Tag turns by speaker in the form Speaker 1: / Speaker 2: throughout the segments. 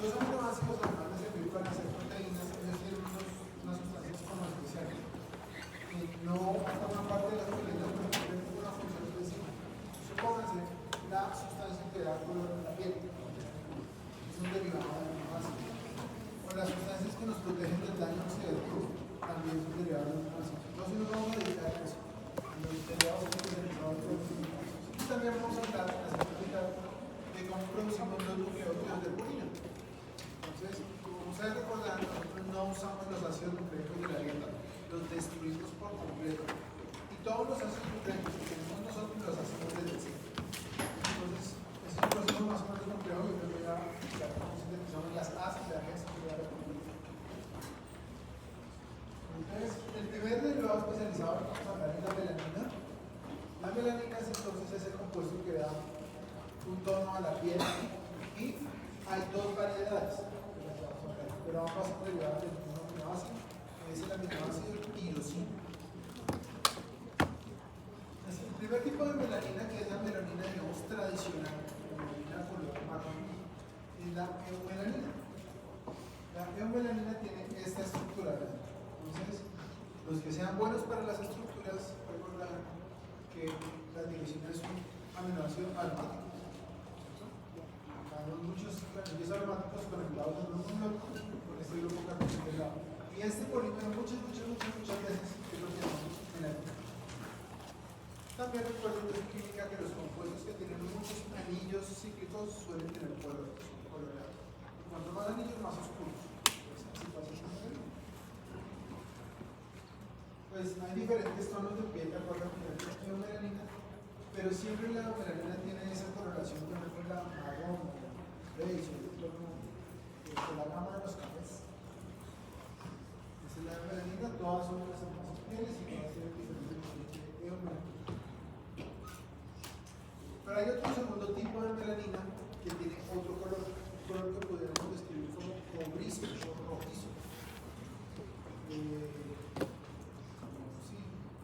Speaker 1: Los aminoácidos, además de servir para hacer proteínas, ellos tienen unas sustancias como especiales que no forman parte de las proteínas, pero cumplen una función específica. Supónganse la sustancia que da color a la piel, es un derivado de aminoácidos. O las sustancias que nos protegen del daño oxidativo, también son derivados de aminoácidos. Entonces nos vamos a dedicar a eso, a los derivados de y también vamos a hablar en la científica de cómo producimos los nucleótidos de purina. Entonces, como ustedes recordarán, nosotros no usamos los ácidos nucleicos de la dieta, los destruimos por completo. Y todos los ácidos nucleicos que tenemos nosotros los hacemos desde cero. Entonces, es un proceso más o menos complejo y creo que ya sintetizamos las ACEs que ya entonces, el primer derivado especializado que vamos a hablar es la melanina. La melanina es entonces ese compuesto que da un tono a la piel y hay dos variedades, pero ambas son derivadas del mismo aminoácido, que es el aminoácido tirosina. El primer tipo de melanina, que es la melanina, digamos, tradicional, la melanina color marrón, es la eumelanina. La eumelanina tiene esta estructura, ¿verdad? Entonces, los que sean buenos para las estructuras, recordarán que la tirosina es un aminoácido aromático. Hay muchos anillos aromáticos conectados en un bloque con este grupo carboxilado. Y este polímero muchas veces es lo que llamamos melanina. También recuerden en química que los compuestos que tienen muchos anillos cíclicos suelen tener color colorado. Cuanto más anillos, más oscuros. Pues hay diferentes tonos de piel de acuerdo con la melanina, pero siempre la melanina tiene esa coloración con la marrón, beige, el tono de la gama de los cafés. Esa es la melanina, todas son las hermosas pieles y todas tienen diferentes colores de melanina. Pero hay otro segundo tipo de melanina que tiene otro color que podríamos describir como cobrizo o rojizo.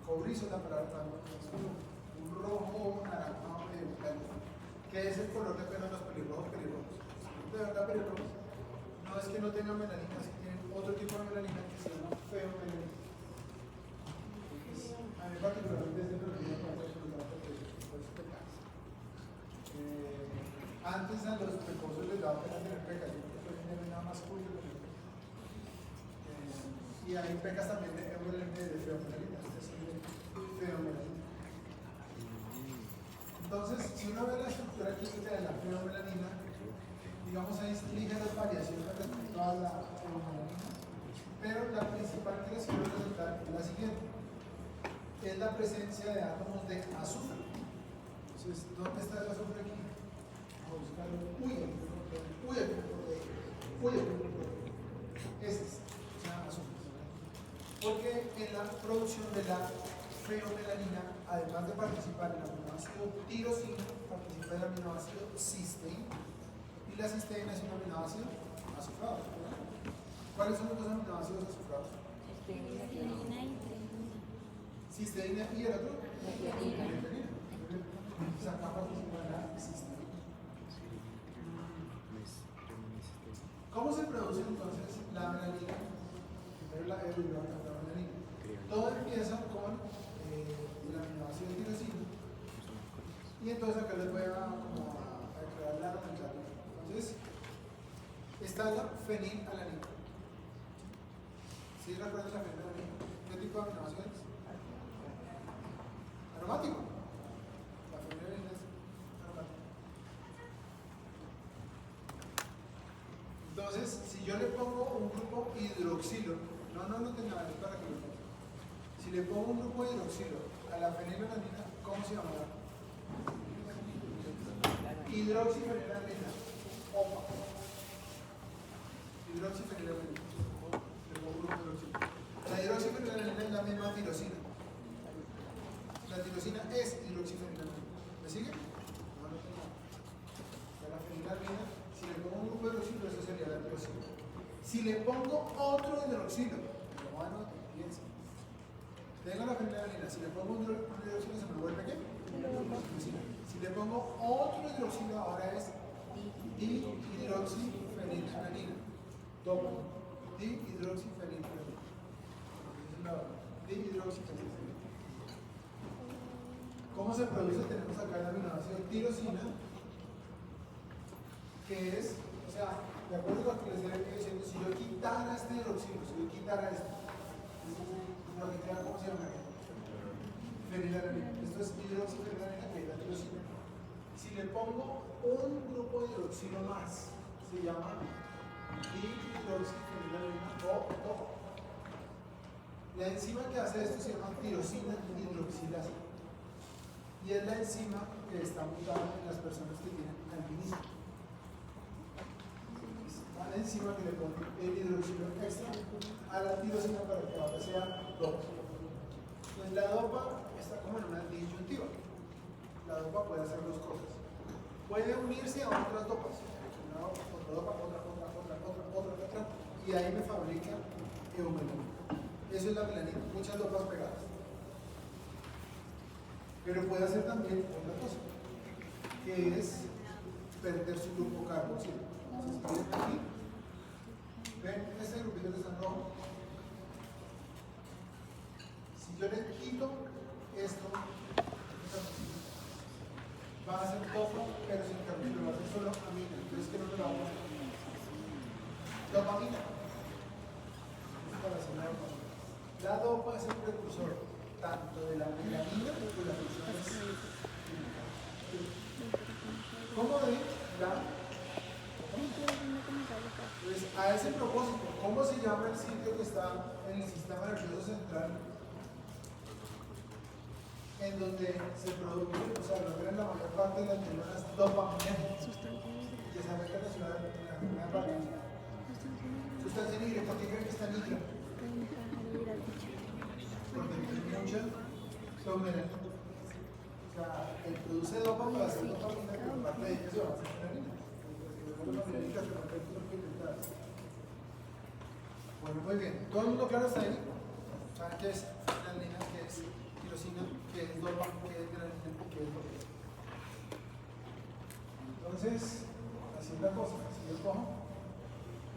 Speaker 1: Cobrizo es la palabra, es como un rojo naranjado medio cálido, que es el color de pelo de los pelirrojos. De verdad, pelirrojos no es que no tengan melanina, es que tienen otro tipo de melanina que se llama feomelanina. A mí particularmente es de melanina para antes a los precoces les daba pena tener pecas, yo creo que hoy en día no hay nada más cool. Y hay pecas también de feomelanina. Entonces, si uno ve la estructura química de la feomelanina, digamos hay ligeras variaciones respecto a la feomelanina, pero la principal que les quiero presentar es la siguiente: es la presencia de átomos de azufre. Entonces, ¿dónde está el azufre aquí? Vamos a buscarlo. Este se llama azufre. Porque en la producción de la feomelanina, además de participar en el aminoácido tirosina, participa el aminoácido cisteína. Y la cisteína es un aminoácido azufrado. ¿Cuáles son los dos aminoácidos azufrados? Cisteína y el otro. Entonces acá participa la cisteína. ¿Cómo se produce entonces la melanina? Primero la melanina. Todo empieza con el aminoácido tirosina y entonces acá les voy a crear la nomenclatura. Entonces está la fenilalanina. ¿Sí recuerdan la fenilalanina? ¿Qué tipo de aminoácido es? Aromático. La fenilalanina es aromática. Entonces, si yo le pongo un grupo hidroxilo, no tenga para que lo ponga. Si le pongo un grupo de hidroxilo a la fenilalanina, ¿cómo se llamará? Hidroxifenilalanina. OPA. Hidroxifenilalanina. Le pongo un grupo de hidroxilo. La hidroxifenilalanina es la misma tirosina. La tirosina es hidroxifenilalanina. ¿Me sigue? No tengo. La fenilalanina, si le pongo un grupo de hidroxilo, eso sería la tirosina. Si le pongo otro hidroxilo, lo bueno, piensa. Tengo la fenilalanina, si le pongo un hidroxilo se me vuelve ¿qué? Si le pongo otro hidroxilo ahora es dihidroxifenilalanina. dopa, dihidroxifenilfenil. Dihidroxifenilfenil. ¿Cómo se produce? Tenemos acá el aminoácido tirosina, que es, o sea, de acuerdo a lo que les he diciendo, si yo quitara este hidroxilo, si yo quitara esto, lo que queda, ¿cómo se llama? Fenilalanina. Esto es hidroxifenilalanina, que es la tirosina. Si le pongo un grupo de hidroxilo más, se llama dihidroxifenilalanina o DOPA. La enzima que hace esto se llama tirosina hidroxilasa. Y es la enzima que está mutada en las personas que tienen albinismo. Es la enzima que le pone el hidroxilo extra a la tirosina para que ahora sea DOPA. Pues la DOPA está como en una disyuntiva. La DOPA puede hacer dos cosas. Puede unirse a otras DOPAs. Una otra DOPA, otra, y ahí me fabrica eumelanina. Eso es la melanina, muchas DOPAs pegadas. Pero puede hacer también otra cosa, que es perder su grupo carboxilo. Entonces, aquí, ven este grupito que está en rojo. Si yo le quito esto, va a ser DOPA, pero sin carboxilo, va a ser solo amina. Entonces, ¿qué no me la vamos a hacer? Dopamina. Para hacer la dopamina. La DOPA es el precursor tanto de la melanina como de las funciones. ¿Cómo de la? Pues a ese propósito, ¿cómo se llama el sitio que está en el sistema nervioso central? En donde se produce, o sea, logran la mayor parte de las neuronas dopaminérgicas que se afectan en la primera parte. Sustancia negra, ¿por qué creen que está negra? Porque tiene mucha melanina. O sea, él produce dopa para hacer dopamina, pero parte de ella se va a hacer melanina. Bueno, muy bien. ¿Todo el mundo claro está ahí? ¿Saben qué es melanina, qué es tirosina, qué es dopa, qué es melanina, qué es dopa? Entonces, así es la cosa. Si yo cojo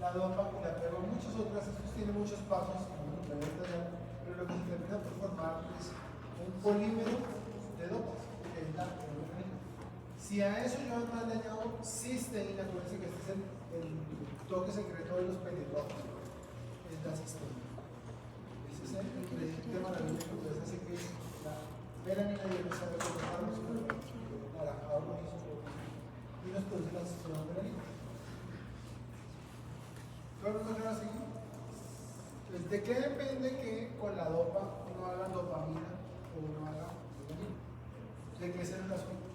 Speaker 1: la dopa y la pego a muchas otras, esto tiene muchos pasos, pero lo que se termina por formar es un polímero de dopas, que es la melanina. Si a eso yo además le añado cisteína, acuérdense que este es el toque secreto de los pelirrojos, es la cisteína. Ese es el ingrediente maravilloso que ustedes hacen que la melanina y el sabe colocarlos con el naranjado rojizo y nos produce la cisteína melanina. ¿Todo el mundo claro así? Entonces, ¿de qué depende que con la dopa uno haga dopamina o uno haga melanina? ¿De qué es el asunto?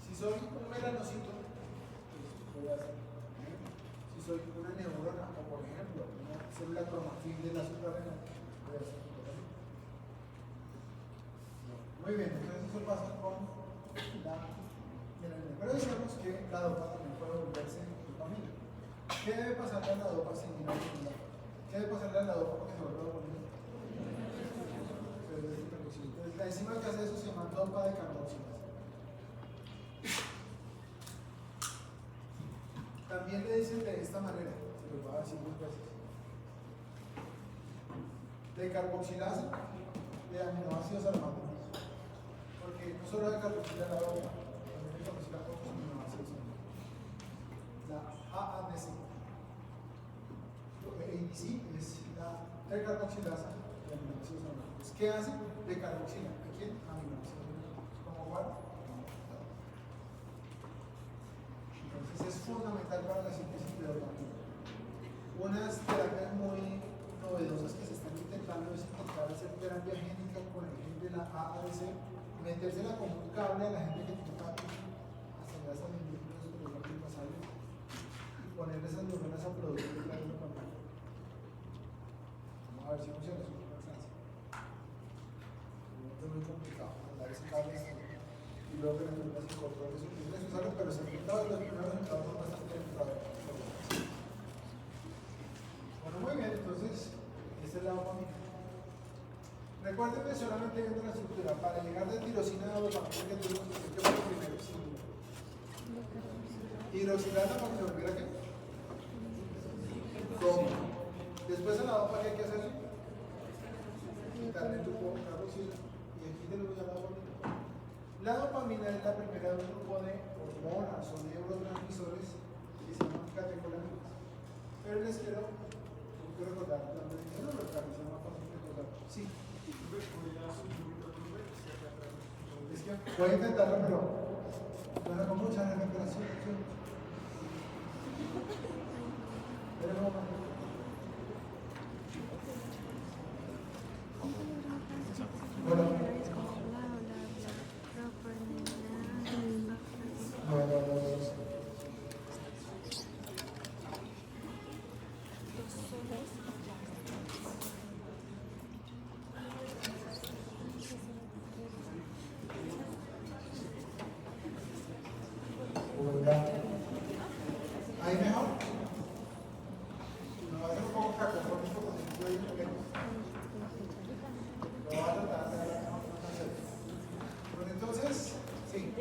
Speaker 1: Si soy un melanocito, pues voy a hacer. Si soy una neurona, o por ejemplo, una célula cromafil de la suprarrenal, voy a hacer. Muy bien, entonces eso pasa con la melanina. Pero decimos que la dopa también puede volverse dopamina. ¿Qué debe pasarle a la dopa sin ir a la? ¿Qué debe pasarle a la dopa para que se vuelva dopamina? Entonces, la enzima que hace eso se llama dopa de carboxilasa. También le dicen de esta manera, se lo voy a decir dos veces. De carboxilasa de aminoácidos aromáticos. Porque no solo de carboxila la dopa, también de carboxila otros aminoácidos. La AADC. ADC es la tricarboxilasa de aminoácidos aromáticos. ¿Qué hace? De carboxila. ¿A quién? Aminoácidos aromáticos. ¿Cómo cuál? Entonces es fundamental para la síntesis de dopamina. Unas terapias muy novedosas que se están intentando es intentar hacer terapia génica con el gen de la AADC, metérsela con un cable a la gente que tiene Parkinson, acelerar esas neuronas basales y ponerle esas neuronas a producir la dopamina. Vamos a ver si funciona, es una Francia. Es muy complicado, mandar ese cable y luego que las neuronas se controlen eso es algo, pero se resultados, los primeros resultados son bastante entrados. Bueno, muy bien, entonces, esta es la dopamina. Recuerden solamente viendo la estructura, para llegar de tirosina a dopamina que tuvimos que hacer, ¿qué fue lo primero? Hidroxilasa para que se volviera ¿qué? dopa. Después a la dopa, ¿qué hay que hacer? Quitarle el grupo carboxilo y aquí tenemos a la dopamina. La dopamina es la primera de un grupo de hormonas o neurotransmisores que se llaman catecolaminas. Pero les quiero recordar la medicina, lo que se llama fácil recordar. Sí. Es que voy a intentarlo, pero con mucha recuperación. Pero no, ahí mejor. No va a ser un poco cacofónico porque yo digo que lo va a tratar de hacer. Bueno, entonces, sí.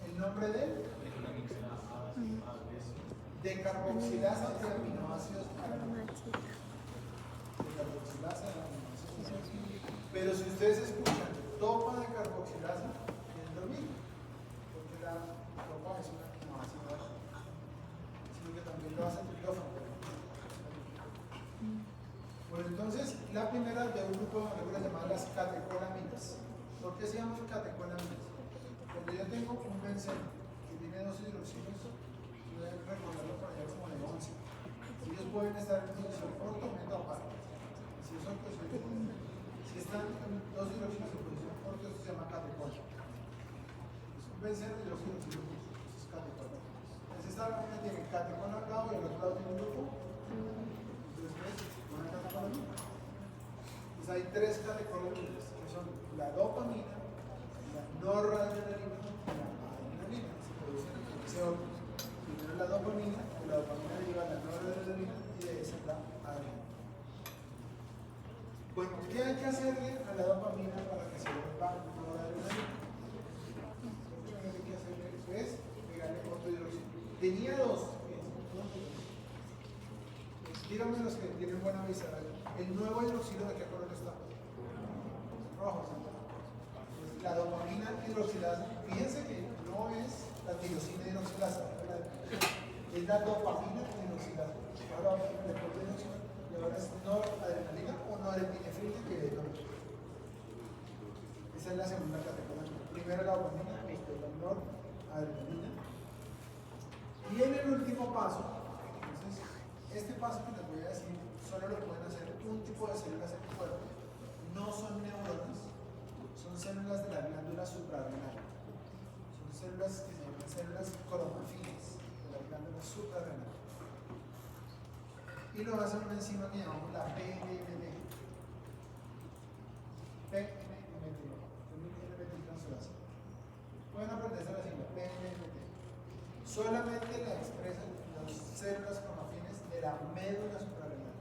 Speaker 1: El nombre de carboxilasa de aminoácidos aromáticos. Carboxilasa de aminoácidos. Pero si ustedes escuchan dopa de carboxilasa, es lo mismo. Porque la dopa es un aminoácido aromático. Sino que también lo hace triptófano. Bueno, entonces, la primera de un grupo de moléculas llamadas las catecolaminas. ¿Por qué se llaman catecolaminas? Cuando yo tengo un benceno que tiene dos hidroxilos, voy a recordarlo por allá como de 11. Ellos pueden estar en posición ortometo aparte. Si están dos hidroxilos en posición orto, esto se llama catecola. Es un benceno y dos hidroxilos, eso es catecola. Entonces, esta lámina tiene catecola a un lado y al otro lado tiene un grupo. Entonces, ¿ves? Una catecolamina. Entonces, hay tres catecolaminas, que son la dopamina, la noradrenalina y la adrenalina. Se producen en ese orden. Primero la dopamina deriva la noradrenalina y de esa la adrenalina. Bueno, ¿qué hay que hacerle a la dopamina para que se vuelva noradrenalina? Lo que hay que hacerle es pegarle otro hidroxilo. Tenía dos. Díganme los que tienen buena vista. El nuevo hidroxilo, ¿de qué color está? Rojo, ¿sí? La dopamina hidroxilasa, fíjense que no es la tirosina hidroxilasa, es la dopamina hidroxilasa. Ahora después de hidroxilasa, y ahora es noradrenalina o norepinefrina, que es esa es la segunda categoría. Primero la dopamina, después la noradrenalina. Y en el último paso, entonces, este paso que les voy a decir, solo lo pueden hacer un tipo de células en el cuerpo. No son neuronas. Son células de la glándula suprarrenal. Son células que se llaman células cromafines de la glándula suprarrenal. Y lo hace una enzima que llamamos la PNMT. PNMT-transferasa. Pueden aprenderse la sigla PNMT. Solamente la expresan las células cromafines de la médula suprarrenal.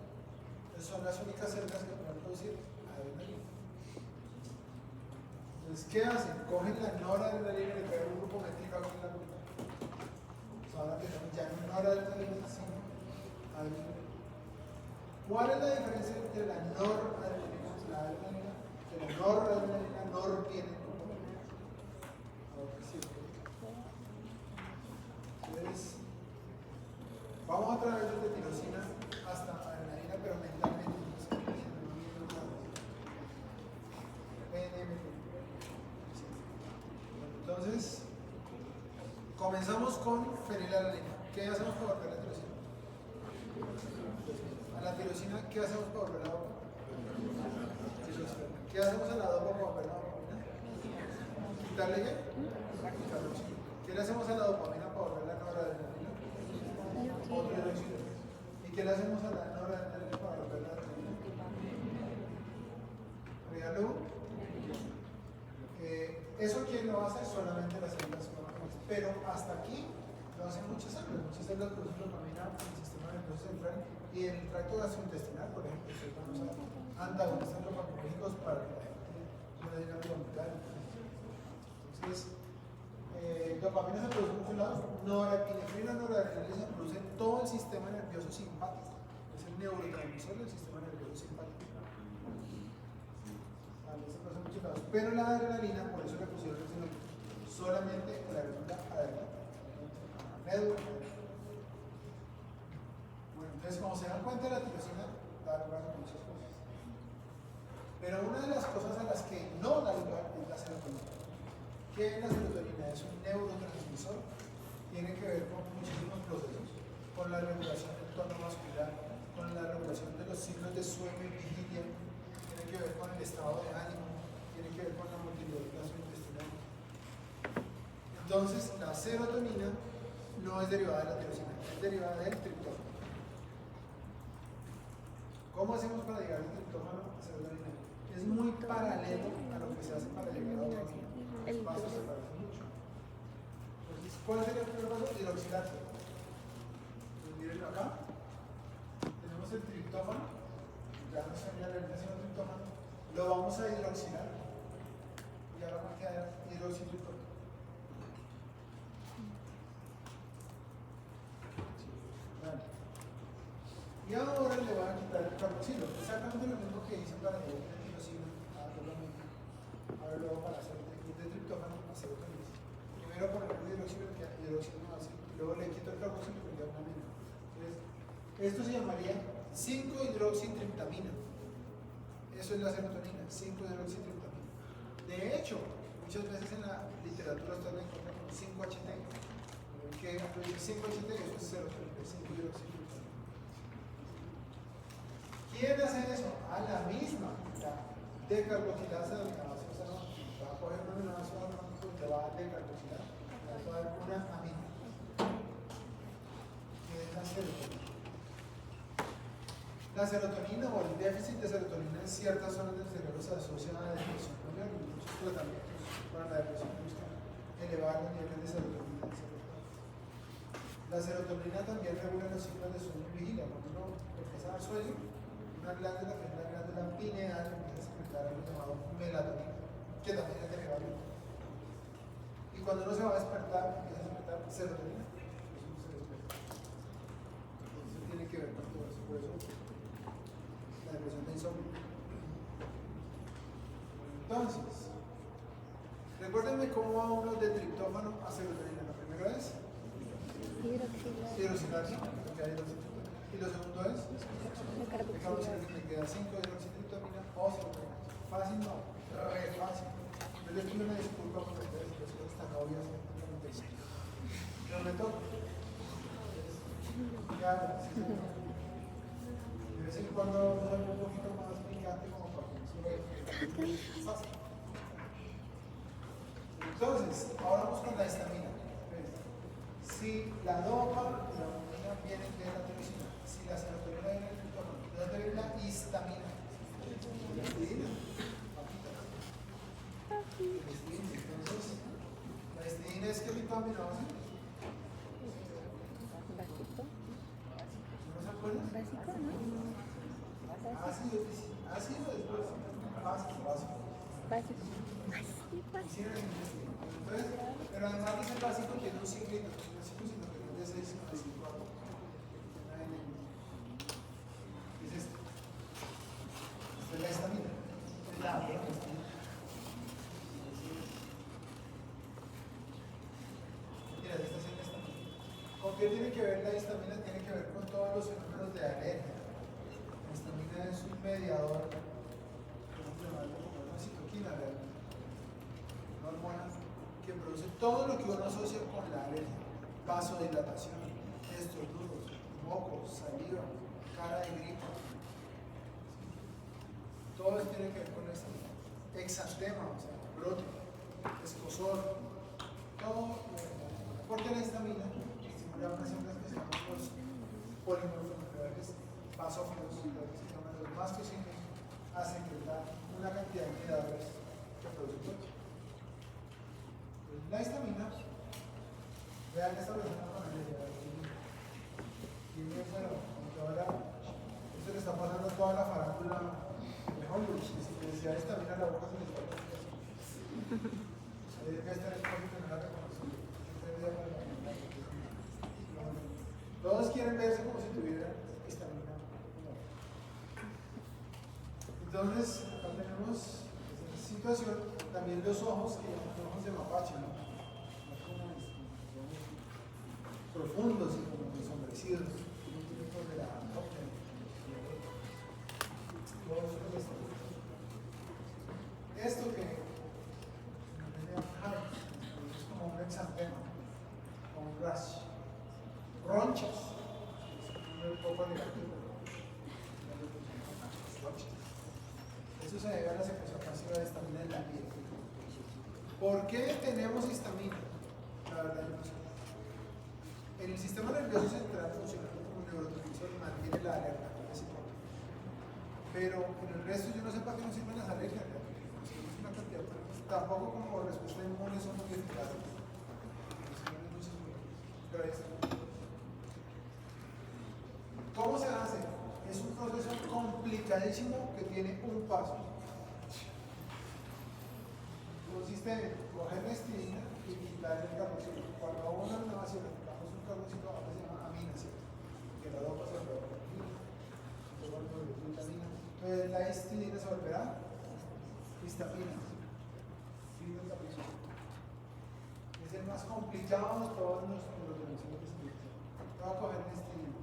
Speaker 1: Entonces son las únicas células que pueden producir adrenalina. Entonces, ¿qué hacen? Cogen la noradrenalina y le pegan un grupo metilo aquí en la punta. Pues ahora tenemos ya no noradrenalina, sino adrenalina. ¿Cuál es la diferencia entre la noradrenalina y la adrenalina? Que la noradrenalina no tiene grupo metilo. Ahora sí. Entonces, vamos a través de tirosina hasta adrenalina, pero mentalmente. Entonces, comenzamos con fenilalanina. ¿Qué hacemos para volver a la tirosina? A la tirosina, ¿qué hacemos para volver a la dopa? ¿Qué hacemos a la dopa para volver a la dopamina? ¿Quitarle qué? Quitarle oxígeno. ¿Qué le hacemos a la dopamina para volver a la noradrenalina? Otro hidroxilo. ¿Y qué le hacemos a la noradrenalina para volver a la adrenalina? Regalo. Eso quién lo hace solamente las células cromafines, pero hasta aquí lo hacen muchas células producen dopamina en el sistema nervioso central y en el tracto gastrointestinal, por ejemplo, ustedes van a usar antagonistas dopaminérgicos para que la gente no le diga vomitar. Entonces, dopamina se produce en muchos lados, norepinefrina, noradrenalina se produce nervioso simpático. Es el neurotransmisor del sistema nervioso simpático. Vale, eso pasa en muchos lados. Pero la adrenalina, por eso le pusieron ese nombre, solamente la glándula adelante. Médula. Bueno, entonces como se dan cuenta, la tirosina da lugar a muchas cosas. Pero una de las cosas a las que no da lugar es la serotonina. ¿Qué es la serotonina? Es un neurotransmisor. Tiene que ver con muchísimos procesos, con la regulación del tono muscular, con la regulación de los ciclos de sueño y vigilia, tiene que ver con el estado de ánimo, tiene que ver con la motilidad gastrointestinal. Entonces, la serotonina no es derivada de la tirosina, es derivada del triptófano. ¿Cómo hacemos para llegar al triptófano a serotonina? Es muy paralelo a lo que se hace para llegar a dopamina. Los pasos se parecen mucho. Entonces, ¿cuál sería el primer paso? Hidroxilación. Pues mírenlo acá. Tenemos el triptófano. Ya nos salió la alimentación del triptófano. Lo vamos a hidroxilar. Y ahora va a quedar hidroxitriptófano. Vale. Y ahora le voy a quitar el carboxilo. Exactamente lo mismo que hice para el tirosina. Ahora luego para hacer el triptófano, hacer otra vez. Primero poner el hidroxilo, que hidroxilo no hace, y luego le quito el carboxilo y le da una amina. Entonces, esto se llamaría 5-hidroxitriptamina. Eso es la serotonina, 5-hidroxitriptamina. De hecho, muchas veces en la literatura ustedes la encuentran con 5-HT. Que 5-HT, eso es serotonina, 5-hidroxitriptamina. ¿Quién hace eso? A la misma, la decarboxilasa de la gaseosa, ¿no? Va a coger un aminoácido y te va a decarboxilar, va a dar una amina, que es la serotonina. La serotonina o el déficit de serotonina en ciertas zonas del cerebro se asocia a la depresión mayor y muchos tratamientos para la depresión buscan elevar los niveles de serotonina en el cerebro. La serotonina también regula los ciclos de sueño y vigilia. Cuando uno empieza a dar sueño, una glándula que es la glándula pineal empieza a secretar algo llamado melatonina, que también es derivado. Y cuando uno se va a despertar, empieza a secretar serotonina. Eso no se despierta. Eso tiene que ver con todo eso. Por eso la depresión de insomnio. Entonces, recuérdenme cómo va uno de triptófano a serotonina. La primera es hidroxilación, porque hay hidroxitriptamina. Y lo segundo es decarboxilación, que me queda 5-hidroxitriptamina o serotonina. Fácil no, re fácil. Yo le pido una disculpa por las situaciones tan obvias en la noticia. Pero me toca. Ya, sí, señor. De vez en cuando vamos a algo un poquito más picante como para que no se vea fácil. Entonces, ahora vamos con la histamina. Si la dopa y la dopamina vienen de la tirosina, si la serotonina viene del triptófano, ¿de dónde viene la histamina? De la histidina. Entonces, la histidina es que tipo de aminoácido. ¿No se acuerdan?
Speaker 2: Básico, ¿no?
Speaker 1: Ácido después. Básico. Entonces, pero además de ser básico, tiene un ciclito, sino que no es de 6 a 5 a 4. Es este. Esta es la histamina. Es la histamina. Mira, esta es la histamina. ¿Con qué tiene que ver la histamina? Tiene que ver con todos los fenómenos de alergia. La histamina es un mediador, ¿cómo llamarlo? Como una citoquina realmente. Una hormona que produce todo lo que uno asocia con la alergia: vasodilatación, estornudos, mocos, saliva, cara de gripe. Todo eso tiene que ver con esto. Exantema, o sea, brote, escozor, todo. Porque la histamina estimula unas células que se llaman los polimorfos basófilos, que se llaman los mastocitos, a secretar una cantidad de mediadores que produce el cuerpo. La histamina, vean esta persona con alergia. Y bueno, ahora esto le está pasando a toda la farándula de Hollywood. Si le decía histamina, la boca se le está pasando. Debe estar el código que no la reconoce. Todos quieren verse como si tuvieran Entonces, acá tenemos esta situación, también los ojos, que llaman ojos de mapache, ¿no? Como, digamos, profundos y como ensombrecidos. De la esto que es como un exantema, como un rash, ronchas, es un poco negativo. Eso se debe a la secreción pasiva de histamina en la piel. ¿Por qué tenemos histamina? La verdad yo no sé. En el sistema nervioso central funcionando como un neurotransmisor mantiene la alerta, pero en el resto yo no sé para qué nos sirven las alergias. Una cantidad de problemas. Tampoco como respuesta inmune son muy eficaces. Pero ahí está. ¿Cómo se hace? Es un proceso complicadísimo que tiene un paso. Consiste en coger la estilina y quitar el carboncito. Cuando a una innovación le aplicamos un carboncito, ahora se llama amina, ¿cierto? Que la dopa se volverá glutamina. Entonces la estilina se volverá histamina. Es el más complicado de todos los neurotransmisores. Voy a coger la estilina.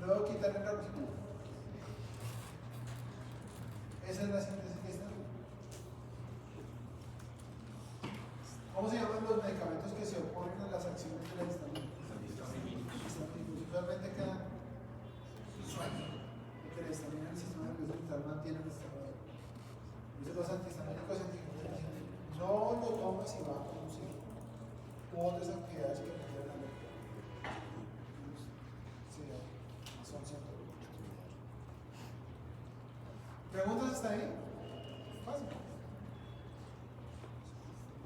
Speaker 1: Luego quitar el carboncito. Esa es la síntesis de histamina. ¿Cómo se llaman los medicamentos que se oponen a las acciones de la histamina? Usualmente quedan sueño, porque la histamina en el sistema nervioso central mantiene el estado. Entonces los antihistamínicos no lo tomas y va a producir otras actividades que generan alergia. Sí, son ciertos. ¿Preguntas hasta ahí? Fácil.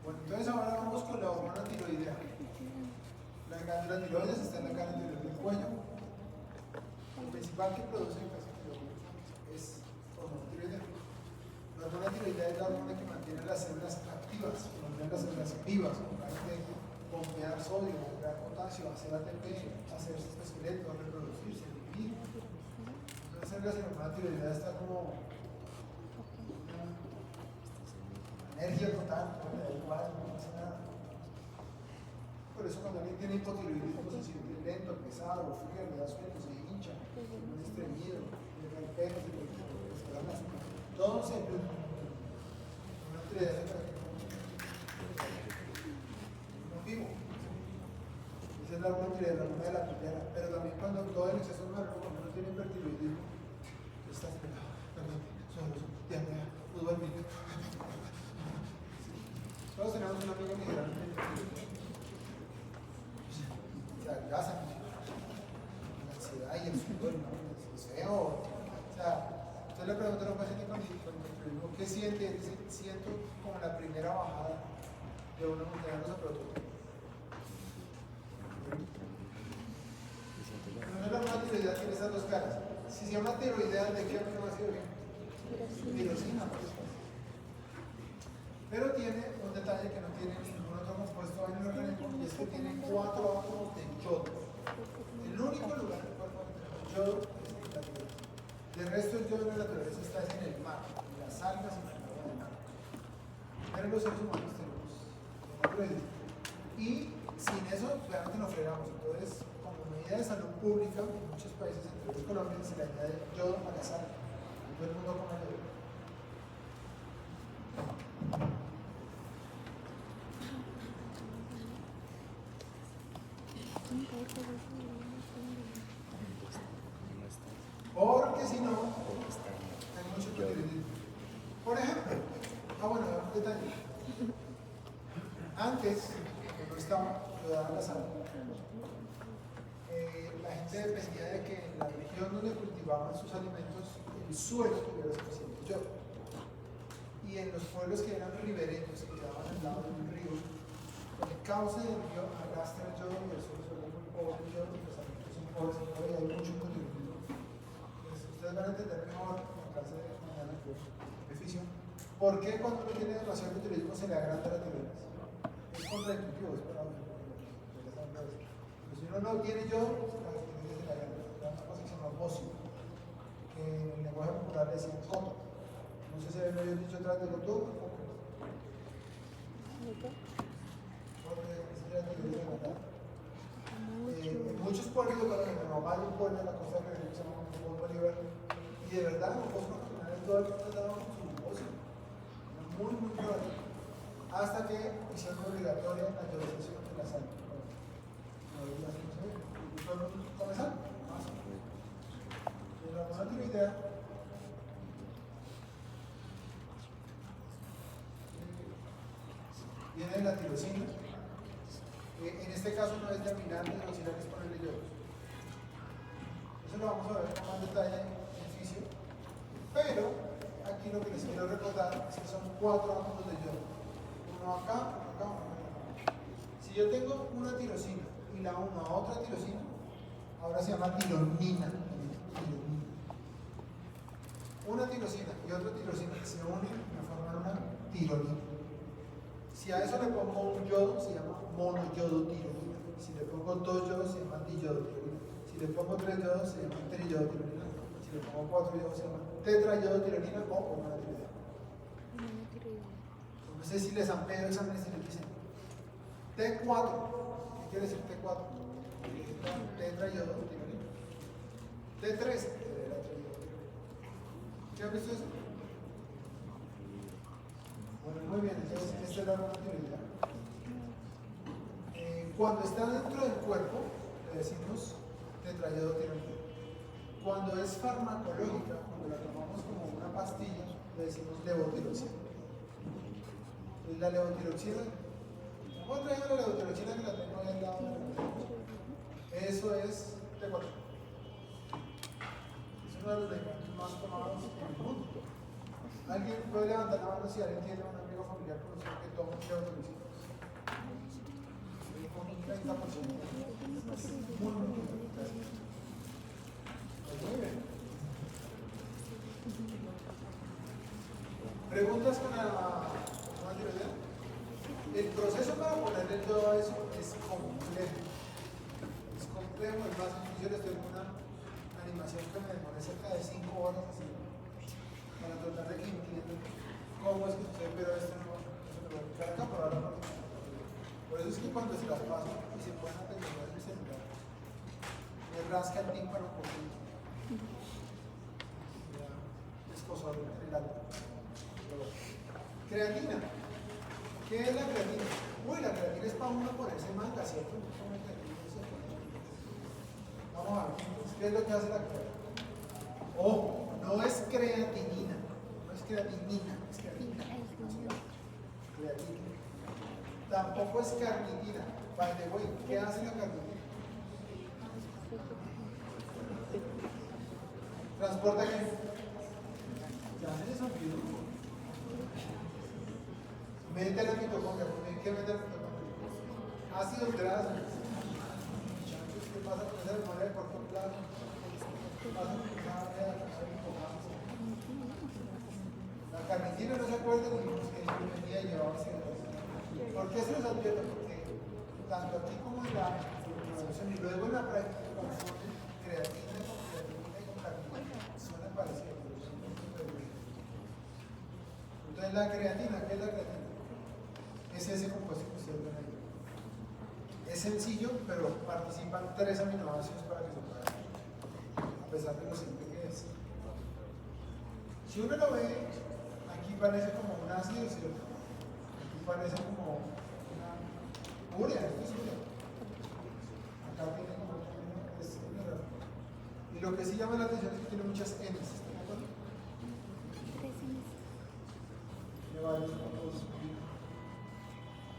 Speaker 1: Bueno, entonces ahora vamos con la hormona tiroidea. La glándula tiroides está en la cara anterior del cuello. El principal que produce el caso es hormona tiroidea. La hormona tiroidea es la hormona que mantiene las células activas, que mantiene las células vivas, con ganas de bombear sodio, bombear potasio, hacer ATP, hacer esqueleto, reproducirse, vivir. Entonces la hormona tiroidea está como energía total, no le da igual, no pasa nada. Por eso cuando alguien tiene hipotiroidismo se siente lento, pesado, frío, le da sueño, se hincha, un estreñido, le cae el pelo, se le da la azúcar. Todo se una tiroidea no vivo. Esa es la hormona tiroidea, la hormona de la pantera. Pero también cuando todo el exceso de malo, cuando uno tiene hipertiroidismo, estás solo, diarrea, no duerme. Todos tenemos un amigo que generalmente se adelgaza, la ansiedad y el sudor, ¿no? Es feo. O sea, usted le pregunta a un paciente con hipertiroidismo, ¿qué siente? Dice, siento como la primera bajada de una montaña rusa, pero todo. Entonces la hormona tiroidea tiene esas dos caras. Si se llama tiroidea, ¿de qué aminoácido viene? Tirosina, pues. Pero tiene un detalle que no tiene ningún otro compuesto en el organismo, y es que tiene 4 átomos de yodo. El único lugar del cuerpo que tenemos yodo es en la tiroides. El resto del yodo en la tiroides está en el mar, en las algas y en el agua del mar. Pero los seres humanos tenemos tiroides. Y sin eso, realmente nos fregamos. Entonces, como medida de salud pública, en muchos países, entre ellos Colombia, se le añade yodo a la sal. Todo el mundo come yodo. Porque si no, hay mucho hipotiroidismo. Por ejemplo, bueno, un detalle. Antes, cuando estaba, lo daban la sal. La gente dependía de que en la región donde cultivaban sus alimentos, el suelo tuviera suficiente yodo. Y en los pueblos que eran ribereños, que quedaban al lado de un río, el cauce del río arrastra el yodo y el suelo se vuelve muy pobre el yodo, y los alimentos son pobres y hay mucho hipotiroidismo. Ustedes van a entender mejor en clase de mañana el beneficio. ¿Por qué cuando uno tiene demasiado hipotiroidismo se le agranda la tiroides? Es contraintuitivo, es para si uno no tiene yodo, la tiroides se le agranda. Hay una cosa que se llama bocio, que en el lenguaje popular le decían coto. No sé si me habían dicho atrás de lo todo. En muchos pueblos, en Nueva hay un pueblo en la costa que se llama Bolívar, y de verdad, los profesionales todo el mundo andaba con su negocio, muy, muy probable, hasta que hicieron obligatoria la autorización de la sal. ¿Come sal? ¿Tiene alguna otra idea? Viene la tirosina. En este caso no es determinante, los auxiliares ponerle yodo. Eso lo vamos a ver con más detalle en fisio. Pero aquí lo que les quiero recordar es que son 4 átomos de yodo. Uno acá, uno acá. Si yo tengo una tirosina y la uno a otra tirosina, ahora se llama tironina. Una tirosina y otra tirosina se unen y forman una tironina. Si a eso le pongo un yodo, se llama monoyodotironina. Si le pongo 2 yodos, se llama diyodotironina. Si le pongo 3 yodos, se llama triyodotironina. Si le pongo 4 yodos, se llama tetrayodotironina o monotironina. No sé si les han pedido exámenes y les dicen T4. ¿Qué quiere decir T4? Tetrayodotironina. T3. ¿Qué han visto eso? Bueno, muy bien, entonces esta es la monotironina. Cuando está dentro del cuerpo, le decimos tetrayodotironina. Cuando es farmacológica, cuando la tomamos como una pastilla, le decimos levotiroxina. Entonces la levotiroxina, ¿cómo traigo la levotiroxina que la tengo ahí al lado de la? Eso es T4. Es uno de los medicamentos más tomados en el mundo. ¿Alguien puede levantar la mano si alguien tiene un amigo familiar conocido que toma levotiroxina? Un 30%. Muy bien. ¿Preguntas con la tiroidea? El proceso para ponerle todo eso es complejo. Es complejo, es más, yo les tengo una animación que me demoré cerca de 5 horas así, para tratar de que entiendan cómo es que sucede, pero esto no se lo voy a explicar acá, pero ahora no. Por eso es que cuando se las paso y se ponen a terminar el celular, me rasca el tímpano por dentro. Es cosa de el alma. Creatina. ¿Qué es la creatina? Uy, la creatina es para uno ponerse manga, ¿cierto? Vamos a ver, ¿qué es lo que hace la creatina? Ojo, no es creatinina, no es creatinina, es creatina. Creatina. Tampoco es carnitina. By the way, ¿qué hace la carnitina? ¿Transporta qué? Ya se les olvidó. Mete la mitocondria. ¿Qué mete la mitocondria? Ácidos grasos. ¿Qué pasa con esa memoria de corto plazo? ¿Qué pasa con esa área de la carnitina? No se acuerdan ni que venía y llevaba ácidos grasos. ¿Por qué se los advierto? Porque tanto aquí como en la introducción y luego en la práctica confunden creatina con creatinina y con carnitina. Suenan parecidos. Entonces la creatina, ¿qué es la creatina? Es ese compuesto que ustedes ven ahí. Es sencillo, pero participan 3 aminoácidos para que se pueda ver, a pesar de lo simple que es. Si uno lo ve, aquí parece como un ácido, ¿cierto? Aquí parece como una urea, esto es urea. Acá tiene como es mineral. Y lo que sí llama la atención es que tiene muchas N's, ¿están de acuerdo?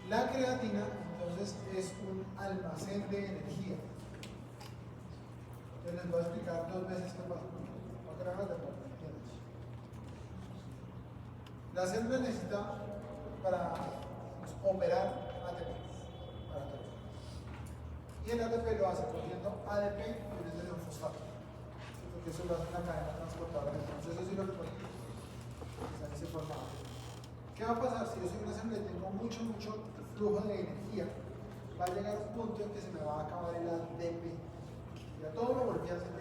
Speaker 1: La creatina, entonces, es un almacén de energía. Yo les voy a explicar 2 veces qué pasa. La célula necesita para operar ATP. Y el ATP lo hace cogiendo ADP y poniéndole un fosfato. Porque eso lo hace una cadena transportadora. Entonces, eso sí lo recuerdo. Ese formado. ¿Qué va a pasar si yo soy una célula y tengo mucho flujo de energía? Va a llegar un punto en que se me va a acabar el ADP. Ya todo lo volví a ATP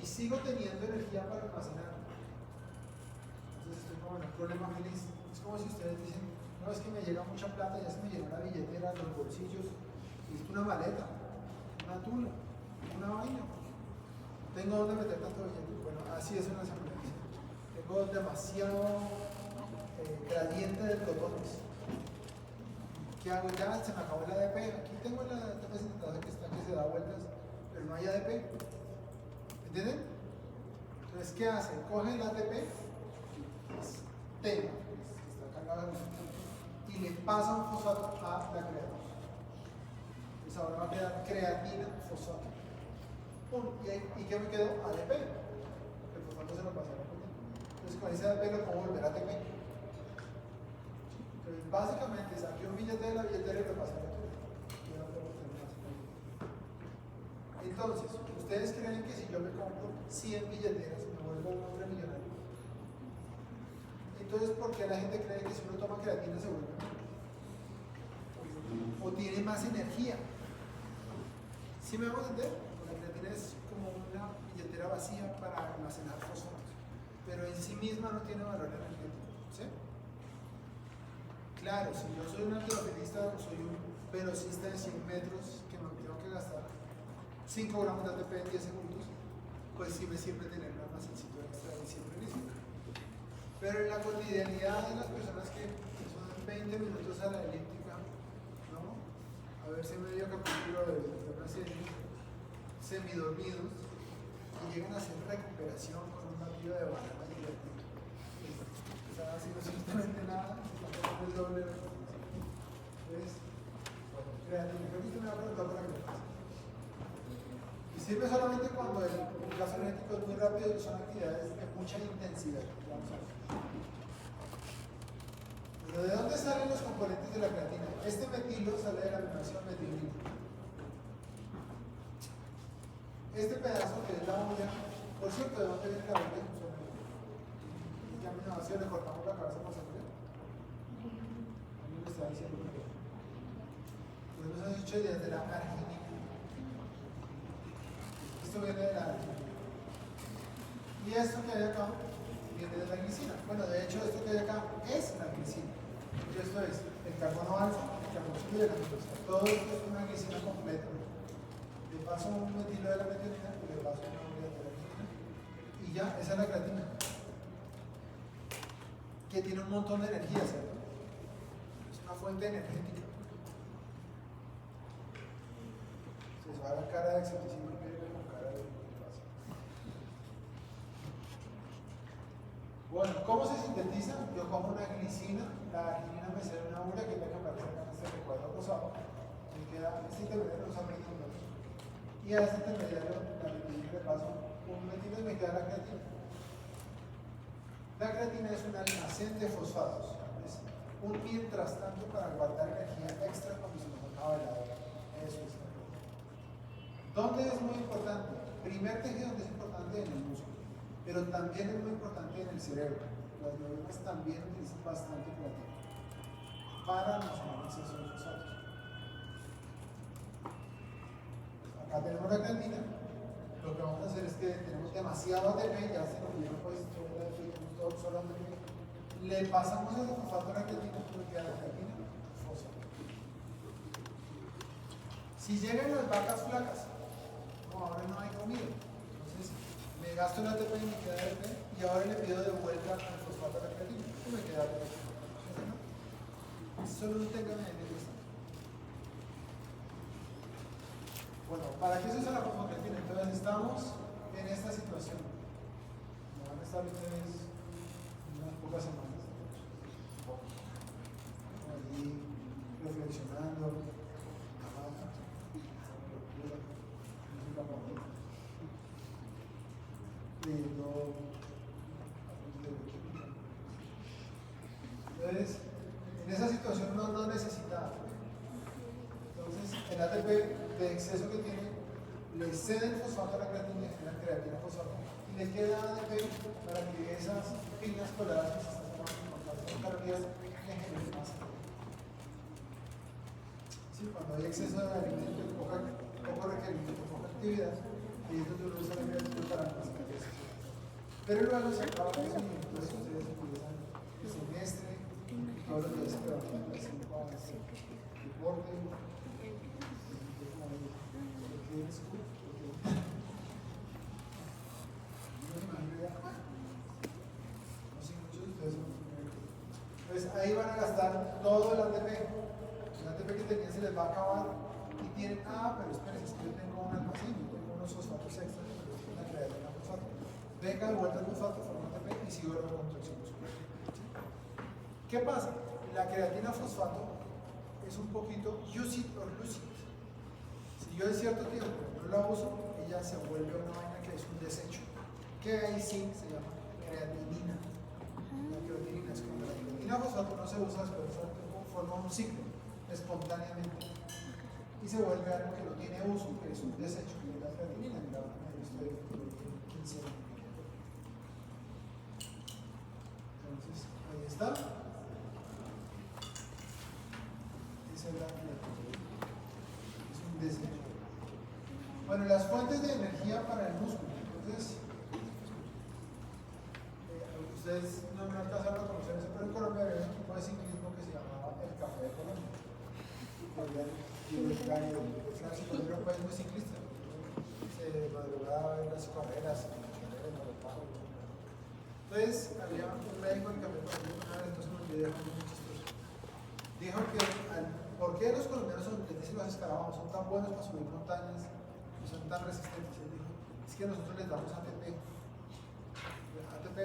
Speaker 1: y sigo teniendo energía para almacenar. Entonces estoy como en un problema feliz. Es como si ustedes dicen, no, es que me llega mucha plata, ya se me llenó la billetera, los bolsillos, y es una maleta, una tula, una vaina. Tengo donde meter tanto billete. Bueno, así es una asambleía. Tengo demasiado gradiente de protones. ¿Qué hago? Ya se me acabó el ADP. Aquí tengo el ADP sentado que está, que se da vueltas, pero no hay ADP. ¿Entienden? Entonces, ¿qué hace? Coge el ATP, tema, que está cargado de nosotros, y le pasa un fosfato a la creatina. Entonces ahora va a quedar creatina fosfato. ¿Y qué me quedó? ADP. El fosfato se lo pasa a la proteína. Entonces con ese ADP lo puedo volver a ATP. Entonces básicamente saqué un billete de la billetera y lo pasé a la proteína. Entonces, ¿ustedes creen que si yo me compro 100 billeteras me vuelvo un hombre millonario? Entonces, ¿por qué la gente cree que si uno toma creatina se vuelve? O tiene más energía. ¿Sí me vamos a entender? La creatina es como una billetera vacía para almacenar fosfatos, pero en sí misma no tiene valor energético. ¿Sí? Claro, si yo soy un alterofilista, soy un velocista de 100 metros que no tengo que gastar 5 gramos de ATP en 10 segundos, pues sí me sirve tener un almacencito extra y siempre listo. Pero en la cotidianidad de las personas que son 20 minutos a la elíptica, ¿no? A verse medio capítulo de una serie, semidormidos, y llegan a hacer recuperación con un batido de banana y creatina. Están haciendo absolutamente nada, están tomando el doble de la información. Entonces, bueno, creatina, creo que usted me va a preguntar para qué lo pasa. Y sirve solamente cuando el gasto energético es muy rápido y son actividades de mucha intensidad. Vamos a ver. Pero ¿de dónde salen los componentes de la creatina? Este metilo sale de la aminoácido metilina. Este pedazo que es la uña, por cierto, ¿de dónde viene la uña? ¿Qué aminoácido le cortamos la cabeza por sangre? A mí me está diciendo que pues nos han dicho desde la arginina. Esto viene de la arginina. Y esto que hay acá viene de la glicina. Bueno, de hecho, esto que hay acá es la glicina. Y esto es el carbono alfa, el carboxilo y la nitrosa. Todo esto es una glicina completa. Le paso un metilo de la metionina y le paso una unidad de la glicina. Y ya, esa es la creatina. Que tiene un montón de energía, ¿cierto? Es una fuente energética. Se va a la cara de excepticismo y viene con cara de paz. Bueno, ¿cómo se sintetiza? Yo como una glicina, la arginina me sale una urea que es la que aparece acá en este recuadro rosado. Me queda este intermediario rosado y a este intermediario la metilina le paso un metilo y me queda la creatina. La creatina es un almacén de fosfatos, es un mientras tanto para guardar energía extra cuando se nos acaba el agua. Eso es. ¿Dónde es muy importante? Primer tejido donde es importante en el músculo, pero también es muy importante en el cerebro. Las neuronas también utilizan bastante creatina para almacenar exceso de fosfatos. Acá tenemos la creatina. Lo que vamos a hacer es que tenemos demasiado ATP, ya se nos lleva pues todo el ATP, solo ATP. Le pasamos el fosfato a la creatina, porque queda la creatina fosfato. Si llegan las vacas flacas, no, ahora no hay comida, entonces me gasto el ATP y me queda ATP, y ahora le pido de vuelta el fosfato a la creatina y me queda ATP. Solo un téngame en el lista. Bueno, ¿para qué se usa la fosfocreatina? Entonces estamos en esta situación. Van a estar ustedes unas pocas semanas allí reflexionando. Entonces, en esa situación no necesita. Entonces, el ATP de exceso que tiene le cede el fosfato a la creatina, la creatina fosfato, y le queda ADP para que esas pilas coloradas que se están tomando con las calorías le generen más. Sí, cuando hay exceso de alimento, poco requerimiento, poca actividad, y es donde uno usa la creatina para almacenar eso. Pero luego se acaba eso y entonces ustedes utilizan semestre, todos los días se trabajan las 5 horas de deporte, entonces ahí van a gastar todo el ATP. El ATP que tenían se les va a acabar y tienen, pero espérense, es que yo tengo un almacén, yo tengo unos fosfatos extras, pero tengo una creatina fosfato. Venga de vuelta el fosfato, forma ATP y sigo la contracción muscular. ¿Sí? ¿Qué pasa? La creatina fosfato es un poquito use it or lose it. Si yo de cierto tiempo no la uso, ella se vuelve una vaina que es un desecho, que ahí sí se llama creatinina. La creatinina es como la creatina fosfato no se usa, pero forma un ciclo espontáneamente y se vuelve algo que no tiene uso, que es un desecho, que es la creatinina, que la van a visto de 15 años. Entonces, ahí está. Esa es la creatinina. Es un desecho. Bueno, las fuentes de energía para el músculo. Entonces, ustedes no me alcanzaron a conocer eso, pero en Colombia había un equipo de ciclismo que se llamaba el Café de Colombia. Francisco era un país muy ciclista. Se madrugaba en las carreras, entonces había un médico en Café de Colombia, una vez entonces me olvidé muy chistoso. Dijo que ¿por qué los colombianos les dicen los escarabajos son tan buenos para subir montañas y son tan resistentes? Él dijo, es que nosotros les damos ATP. ATP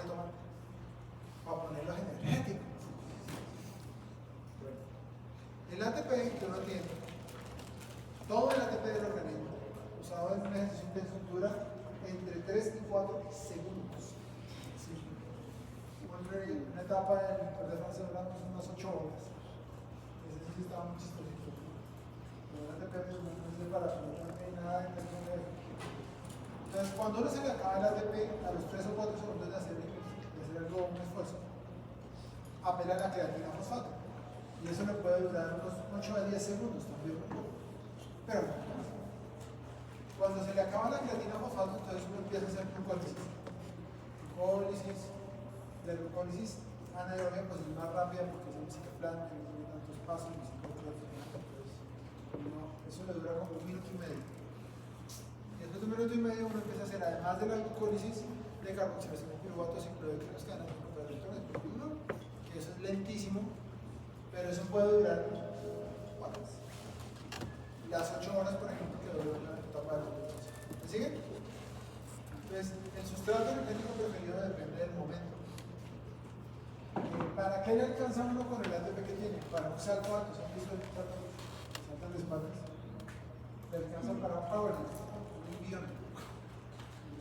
Speaker 1: tomar para ponerlos energéticos. Bueno, el ATP que uno tiene, todo el ATP del organismo, usado en un ejercicio intenso, dura entre 3 y 4 segundos. ¿Sí? Una etapa en el Tour de Francia duramos unas 8 horas. Ese sí estaba muy chistosito. El ATP no sirve para no hay nada de internet. Entonces, cuando uno se le acaba el ATP, a los 3 o 4 segundos de hacer algo, un esfuerzo, apela a la creatina fosfato. Y eso le puede durar unos 8 a 10 segundos, también un poco. Pero no. Cuando se le acaba la creatina fosfato, entonces uno empieza a hacer glucólisis. La glucólisis anaerobia pues es más rápida porque es un cicloplan, que no tiene tantos pasos, y eso le dura como 1 minuto y medio. Después de 1 minuto y medio uno empieza a hacer, además de la glucólisis, de carboxilación de piruvato, ciclohexanos, que dan electrones por uno, que eso es lentísimo, pero eso puede durar ¿cuántas? Las 8 horas, por ejemplo, que dura una etapa de glucólisis. ¿Me sigue? Entonces, el sustrato energético preferido depende del momento. ¿Para qué le alcanza uno con el ATP que tiene? Para un salto alto, ¿se han visto el salto? Saltan de espaldas. Le alcanza para un powerlift, un envión,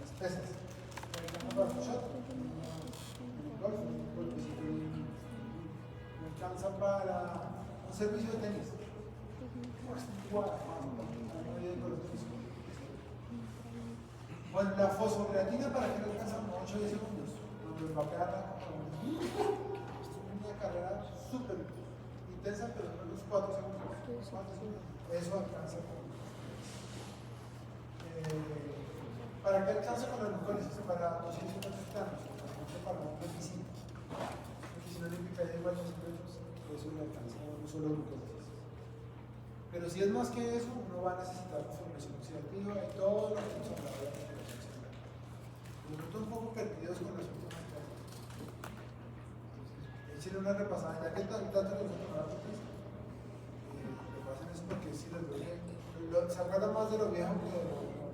Speaker 1: las pesas. Le alcanza para un shot, un golf, un golpecito. Le alcanza para un servicio de tenis. Bueno, la fosfocreatina, ¿para qué le alcanza? 8 o 10 segundos. Cuando va a quedar una carrera súper intensa, pero en unos 4 segundos. Eso alcanza. ¿Para qué alcanza con la glucólisis? Para 250 gramos, para un 25. Porque si no le pica igual los secretos, eso le alcanza no solo glucólisis. Pero si es más que eso, uno va a necesitar formación oxidativa y todo lo que nos hablaba de la respiración celular. Nosotros un poco perdidos con las últimas clases. Échenle una repasada, ya que tanto nos tomamos repasen eso porque si les duele, se acuerdan más de lo viejo que de lo nuevo.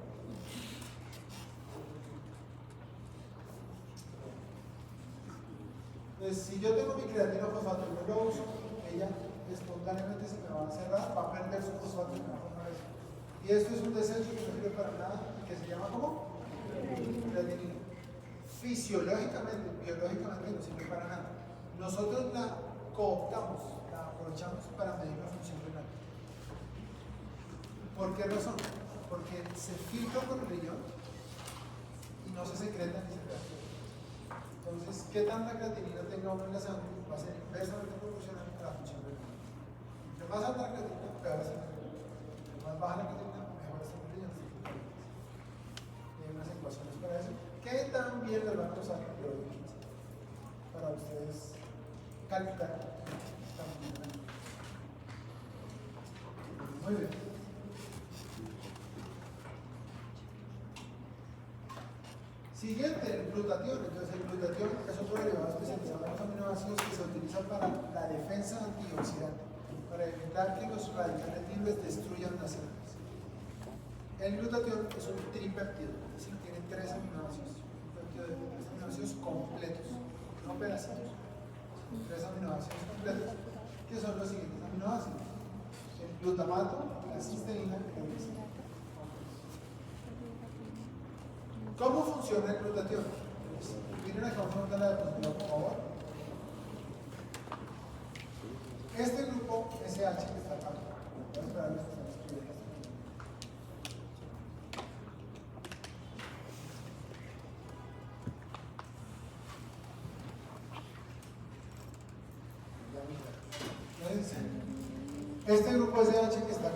Speaker 1: Entonces, si yo tengo mi creatina fosfato y no lo uso, ella espontáneamente se me va a cerrar, va a perder su fosfato y me va a formar eso. Y esto es un desecho que no sirve para nada, que se llama ¿cómo? Creatinina. Fisiológicamente, biológicamente no sirve para nada. Nosotros la cooptamos, la aprovechamos para medir la función renal. ¿Por qué razón? Porque se filtra por el riñón y no se secreta ni se reacciona. Entonces, ¿qué tanta creatinina tenga uno en la sangre? Va a ser inversamente proporcional a la función renal. Entre más alta la creatinina, peor es el riñón. Entre más baja la creatinina, mejor es el riñón. Hay unas ecuaciones para eso que también las van a usar en biología. ustedes calcular. Muy bien. Siguiente, el glutatión. Entonces, el glutatión es otro derivado especializado en los aminoácidos que se utiliza para la defensa antioxidante, para evitar que los radicales libres destruyan las células. El glutatión es un tripéptido, es decir, tiene 3 aminoácidos, un péptido de 3 aminoácidos completos, no pedacitos, son 3 aminoácidos completos, que son los siguientes aminoácidos: el glutamato, la cisteína y la glicina. ¿Cómo funciona el glutatión? Pues, miren acá un momento la diapositiva, por favor. Este grupo SH que está acá, voy a esperar a que estén escribiendo. Este grupo SH que está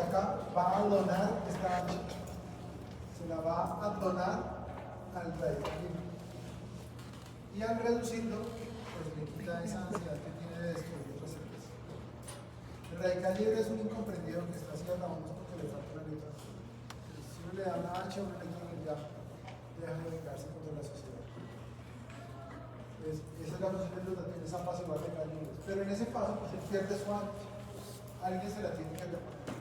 Speaker 1: acá va a donar esta H, se la va a donar al radical libre, y al reducirlo pues le quita esa ansiedad que tiene de destruir receptores. El radical libre es un incomprendido que está así a rabones porque le falta una letra. Si uno le da una H o una letra, ya deja de vengarse contra la sociedad. Esa es la función del glutatión, esa fase va a radical libre. Pero en ese paso pues él pierde su H. Alguien se la tiene que reponer.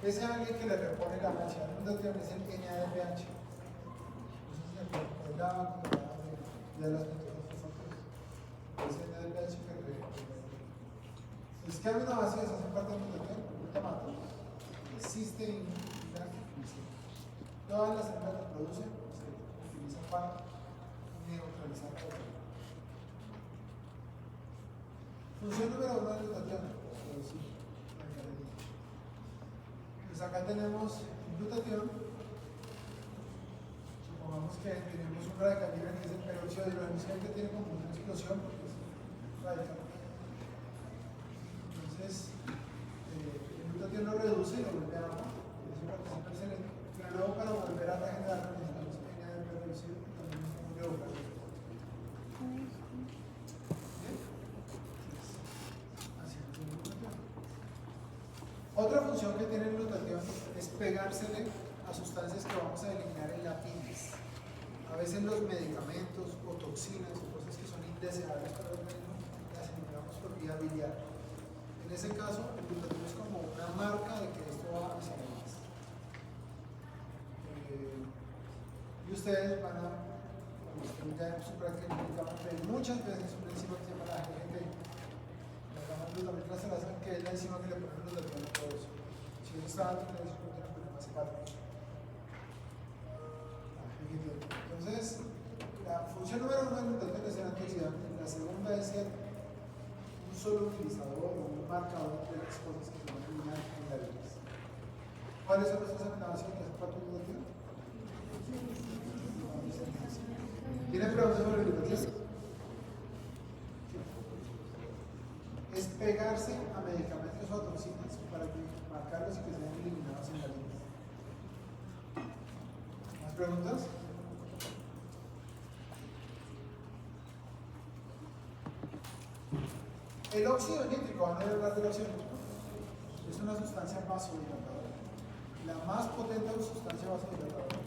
Speaker 1: Ese alguien que le repone la H al glutatión es el NADPH. No sé si se acuerdan de las métodos de factores. Es el NADPH que repone. Entonces, ¿qué aminoácidos hacen parte del glutatión? Glutamato, cisteína y la glicina. Todas las células que producen se utilizan para neutralizar todo. Función número 1 del glutatión: producir. Pues acá tenemos glutatión. Supongamos que tenemos un radical libre que es el peróxido de hidrógeno, que tiene como una explosión porque es radical. Entonces, el glutatión lo reduce y lo vuelve a agua, es una cosa excelente, pero luego para volver a regenerar necesitamos NADP reducido y también un glutatión. Otra función que tiene el glutatión es pegársele a sustancias que vamos a eliminar en la bilis. A veces los medicamentos o toxinas o cosas que son indeseables para el organismo las eliminamos por vía biliar. En ese caso, el glutatión es como una marca de que esto va hacia más. Y ustedes van a, cuando estén ya en su práctica clínica, van a ver muchas veces una enzima que se llama la GGT. Que es la enzima que le ponen los glutatión a todo eso. Si eso está alto, quiere decir que no tiene problemas hepáticos. Entonces, la función número 1 del glutatión es ser antioxidante. La segunda es ser un solo utilizador o un marcador de las cosas que se van a eliminar en la vida. ¿Cuáles son estos aminoácidos que hacen parte del glutatión? ¿Tienen preguntas sobre el glutatión? Es pegarse a medicamentos o a toxinas para marcarlos y que sean eliminados en la línea. ¿Más preguntas? El óxido nítrico, van a hablar del óxido nítrico, es una sustancia vasodilatadora, la más potente sustancia vasodilatadora,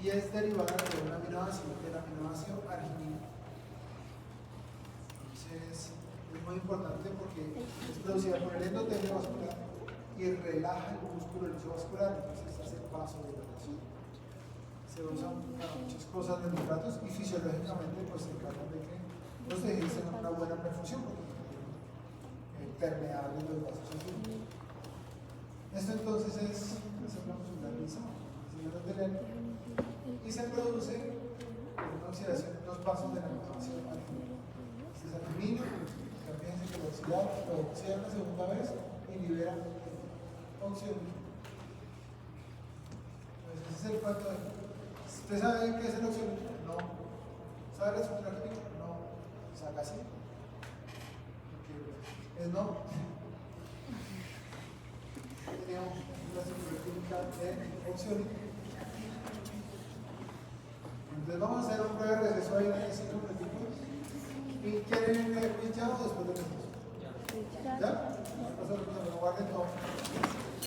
Speaker 1: y es derivada de un aminoácido, del aminoácido arginina. Entonces, es muy importante porque es producida por el endotelio vascular y relaja el músculo liso vascular, entonces hace vasodilatación. Se usan para muchas cosas de nitratos y fisiológicamente pues se trata de que los tejidos tengan una buena perfusión porque permeables los vasos sanguíneos. Esto entonces es una muscularizada, y se produce por una oxidación en los vasos de la aminoácido arginina. Este es aluminio. Fíjense que lo oxida una segunda vez y libera óxido. Pues ese es el cuento de. ¿Usted sabe qué es el óxido? No. ¿Sabe la estructura química? No. ¿Saca así? Es no. Tenía una cicloquímica de oxígeno. Entonces vamos a hacer un breve receso ahí de 5 minutos. ¿Y quieren quiz ya o después de eso? ¿Ya? Vamos a guarden todo.